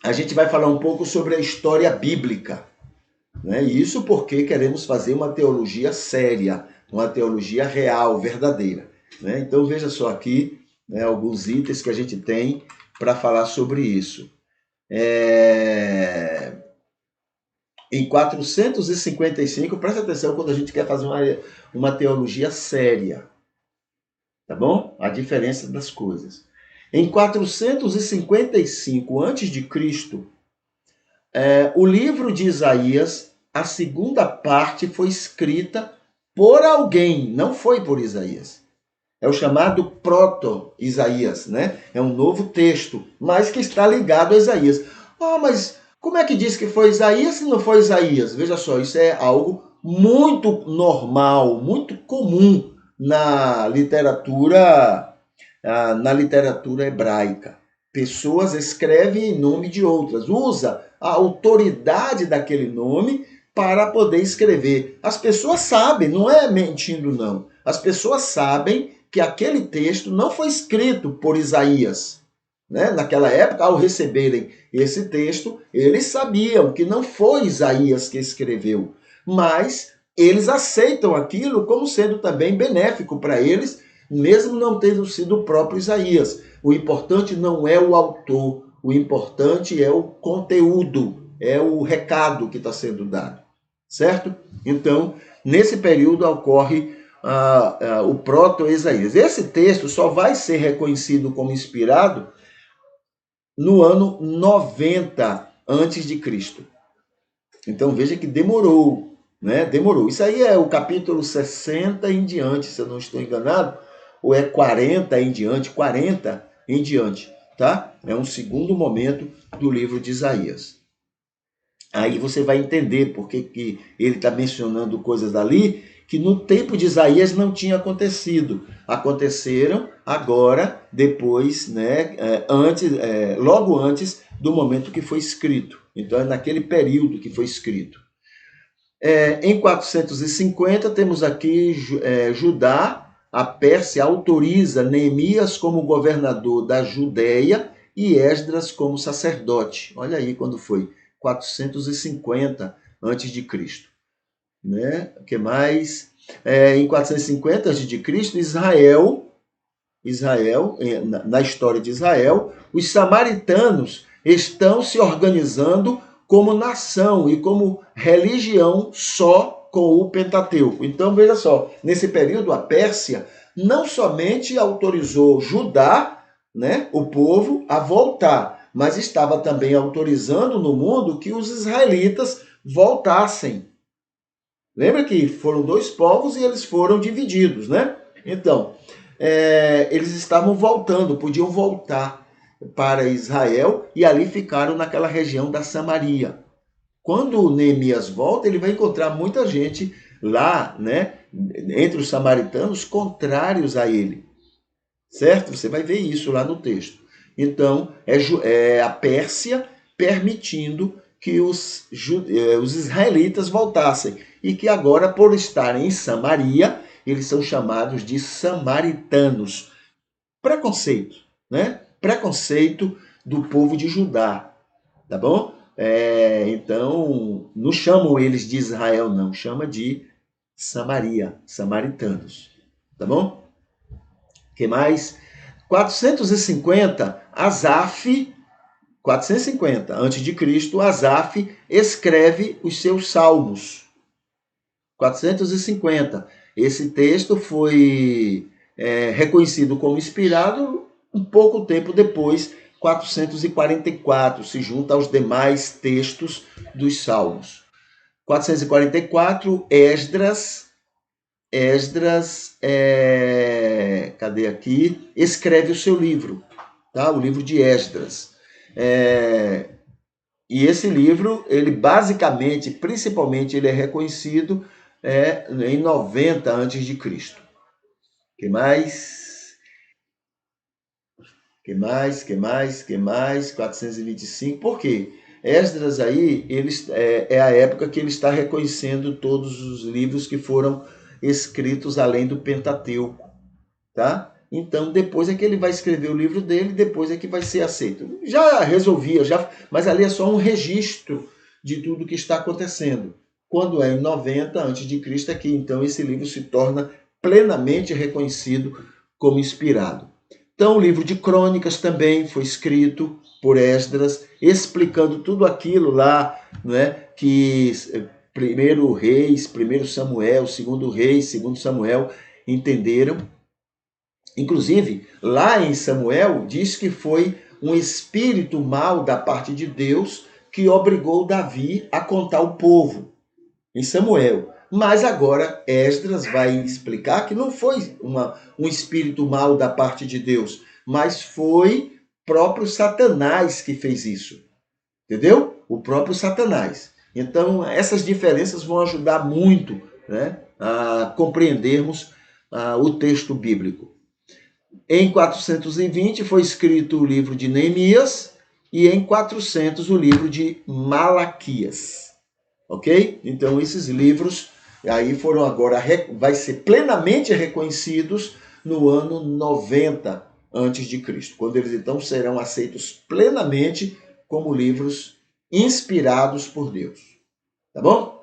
a gente vai falar um pouco sobre a história bíblica, né? Isso porque queremos fazer uma teologia séria, uma teologia real, verdadeira, né? Então veja só aqui, né, alguns itens que a gente tem para falar sobre isso. Em 455, presta atenção quando a gente quer fazer uma teologia séria, tá bom? A diferença das coisas. Em 455 a.C., o livro de Isaías, a segunda parte foi escrita por alguém, não foi por Isaías. É o chamado proto-Isaías, né? É um novo texto, mas que está ligado a Isaías. Ah, mas como é que diz que foi Isaías se não foi Isaías? Veja só, isso é algo muito normal, muito comum na literatura hebraica. Pessoas escrevem em nome de outras, usa a autoridade daquele nome para poder escrever. As pessoas sabem, não é mentindo não. As pessoas sabem que aquele texto não foi escrito por Isaías, né? Naquela época, ao receberem esse texto, eles sabiam que não foi Isaías que escreveu, mas eles aceitam aquilo como sendo também benéfico para eles, mesmo não tendo sido o próprio Isaías. O importante não é o autor, o importante é o conteúdo, é o recado que está sendo dado, certo? Então, nesse período ocorre o proto-Isaías. Esse texto só vai ser reconhecido como inspirado no ano 90 antes de Cristo. Então veja que demorou, né? Demorou. Isso aí é o capítulo 60 em diante, se eu não estou enganado, ou é 40 em diante, 40 em diante, tá? É um segundo momento do livro de Isaías. Aí você vai entender por que ele está mencionando coisas ali que no tempo de Isaías não tinha acontecido. Aconteceram agora, depois, né, logo antes do momento que foi escrito. Então é naquele período que foi escrito. Em 450 temos aqui Judá, a Pérsia autoriza Neemias como governador da Judéia e Esdras como sacerdote. Olha aí quando foi, 450 antes de Cristo, né? O que mais? Em 450 antes de Cristo, Israel, na história de Israel, os samaritanos estão se organizando como nação e como religião só com o Pentateuco. Então, veja só, nesse período a Pérsia não somente autorizou Judá, né, o povo, a voltar, mas estava também autorizando no mundo que os israelitas voltassem. Lembra que foram dois povos e eles foram divididos, né? Então, eles estavam voltando, podiam voltar para Israel e ali ficaram naquela região da Samaria. Quando Neemias volta, ele vai encontrar muita gente lá, né, entre os samaritanos, contrários a ele, certo? Você vai ver isso lá no texto. Então, é a Pérsia permitindo que os israelitas voltassem e que agora, por estarem em Samaria, eles são chamados de samaritanos. Preconceito, né? Preconceito do povo de Judá, tá bom? Então, não chamam eles de Israel, não. Chama de Samaria, samaritanos, tá bom? O que mais? 450, Asaf, 450 a.C., Asaf escreve os seus salmos. 450. Esse texto foi reconhecido como inspirado um pouco tempo depois, 444, se junta aos demais textos dos Salmos. 444, Esdras, cadê aqui? Escreve o seu livro, tá? O livro de Esdras. E esse livro, ele basicamente, principalmente, ele é reconhecido em 90 antes de Cristo. Que mais? Que mais? 425. Por quê? Esdras aí, é a época que ele está reconhecendo todos os livros que foram escritos além do Pentateuco, tá? então depois é que ele vai escrever o livro dele, depois é que vai ser aceito. Já resolvia, mas ali é só um registro de tudo que está acontecendo. Quando é em 90 a.C., é que então esse livro se torna plenamente reconhecido como inspirado. Então o livro de Crônicas também foi escrito por Esdras, explicando tudo aquilo lá, né, que primeiro Reis, primeiro Samuel, segundo Reis, segundo Samuel entenderam. Inclusive, lá em Samuel, diz que foi um espírito mau da parte de Deus que obrigou Davi a contar o povo, em Samuel. Mas agora Esdras vai explicar que não foi um espírito mau da parte de Deus, mas foi próprio Satanás que fez isso. Entendeu? O próprio Satanás. Então, essas diferenças vão ajudar muito, né, a compreendermos o texto bíblico. Em 420 foi escrito o livro de Neemias e em 400 o livro de Malaquias. Ok? Então esses livros aí foram agora, vai ser plenamente reconhecidos no ano 90 antes de Cristo, quando eles então serão aceitos plenamente como livros inspirados por Deus. Tá bom?